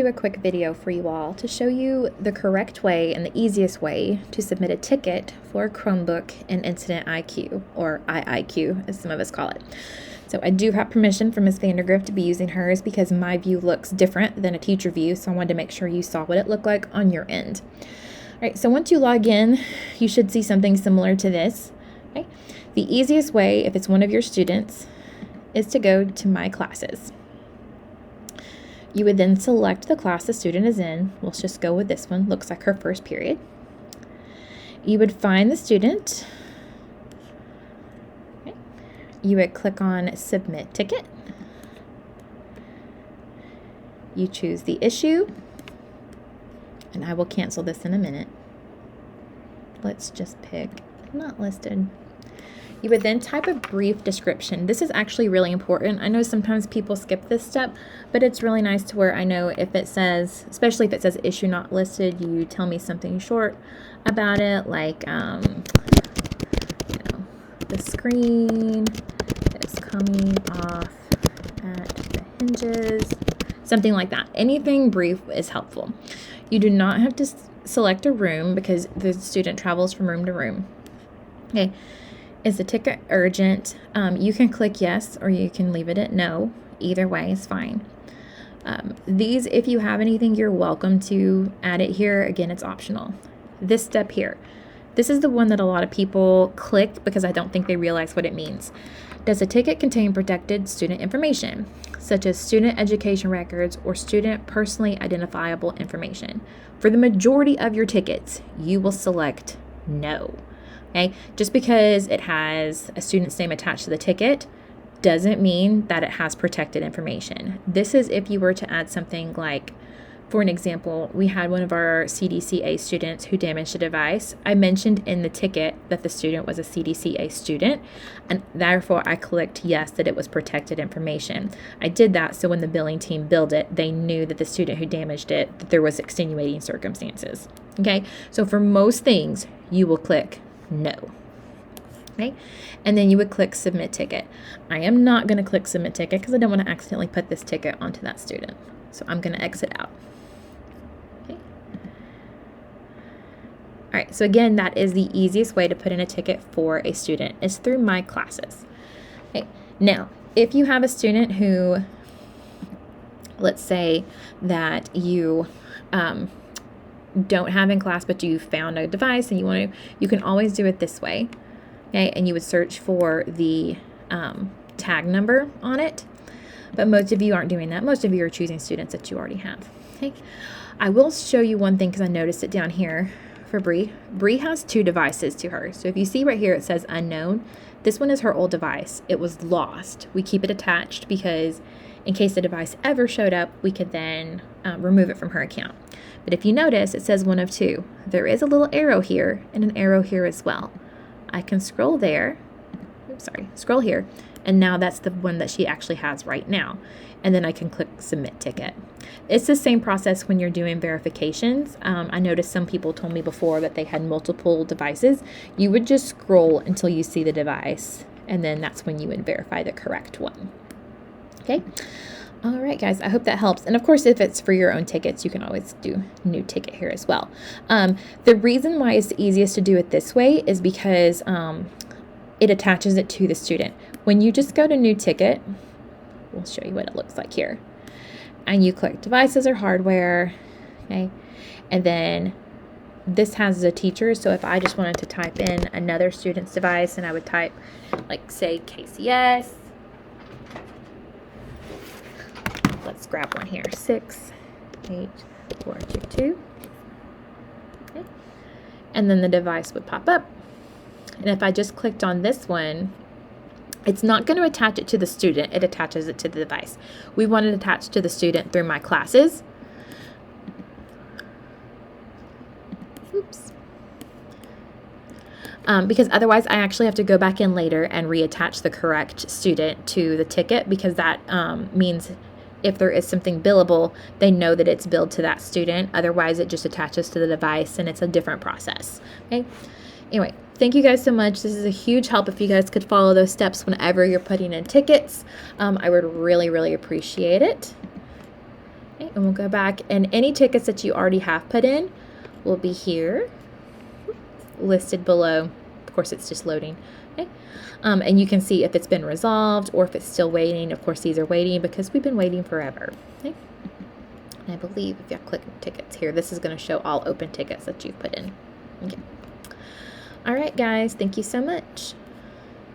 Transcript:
Do a quick video for you all to show you the correct way and the easiest way to submit a ticket for a Chromebook in Incident IQ, or IIQ as some of us call it. So I do have permission from Ms. Vandergrift to be using hers because my view looks different than a teacher view, so I wanted to make sure you saw what it looked like on your end. All right, so once you log in, you should see something similar to this. Okay? The easiest way, if it's one of your students, is to go to My Classes. You would then select the class the student is in. Let's just go with this one. Looks like her first period. You would find the student. Okay. You would click on Submit Ticket. You choose the issue. And I will cancel this in a minute. Let's just pick Not Listed. You would then type a brief description. This is actually really important. I know sometimes people skip this step, but it's really nice to where I know if it says, especially if it says issue not listed, you tell me something short about it, like, the screen is coming off at the hinges, something like that. Anything brief is helpful. You do not have to select a room because the student travels from room to room. Okay. Is the ticket urgent? You can click yes or you can leave it at no. Either way is fine. These, if you have anything, you're welcome to add it here. Again, it's optional. This step here, this is the one that a lot of people click because I don't think they realize what it means. Does a ticket contain protected student information, such as student education records or student personally identifiable information? For the majority of your tickets, you will select no. Okay, just because it has a student's name attached to the ticket doesn't mean that it has protected information. This is if you were to add something like, for an example, we had one of our CDCA students who damaged a device. I mentioned in the ticket that the student was a CDCA student, and therefore I clicked yes that it was protected information. I did that so when the billing team billed it, they knew that the student who damaged it, that there was extenuating circumstances. Okay, so for most things, you will click no. Okay, and then you would click Submit Ticket. I am not going to click Submit Ticket because I don't want to accidentally put this ticket onto that student. So I'm going to exit out. Okay. All right, so again, that is the easiest way to put in a ticket for a student is through My Classes. Okay, now if you have a student who, let's say that you don't have in class, but you found a device and you can always do it this way. Okay, and you would search for the tag number on it, but most of you aren't doing that. Most of you are choosing students that you already have. Okay, I will show you one thing because I noticed it down here for Bree. Bree has two devices to her. So if you see right here, it says unknown. This one is her old device. It was lost. We keep it attached because in case the device ever showed up, we could then remove it from her account. But if you notice, it says one of two. There is a little arrow here and an arrow here as well. I can scroll there. Scroll here. And now that's the one that she actually has right now. And then I can click Submit Ticket. It's the same process when you're doing verifications. I noticed some people told me before that they had multiple devices. You would just scroll until you see the device, and then that's when you would verify the correct one. Okay. All right, guys, I hope that helps. And of course, if it's for your own tickets, you can always do new ticket here as well. The reason why it's the easiest to do it this way is because it attaches it to the student. When you just go to new ticket, we'll show you what it looks like here. And you click devices or hardware, okay? And then this has a teacher. So if I just wanted to type in another student's device and I would type like say KCS, let's grab one here, 68422. Okay. And then the device would pop up. And if I just clicked on this one, it's not going to attach it to the student. It attaches it to the device. We want it attached to the student through My Classes. Oops. Because otherwise I actually have to go back in later and reattach the correct student to the ticket, because that means if there is something billable, they know that it's billed to that student. Otherwise, it just attaches to the device and it's a different process. Okay. Anyway, thank you guys so much. This is a huge help if you guys could follow those steps whenever you're putting in tickets. I would really, really appreciate it. Okay, and we'll go back, and any tickets that you already have put in will be here, listed below. Of course, it's just loading. Okay, and you can see if it's been resolved or if it's still waiting. Of course, these are waiting because we've been waiting forever. Okay, and I believe if I click tickets here, this is going to show all open tickets that you've put in. Okay. All right, guys, thank you so much.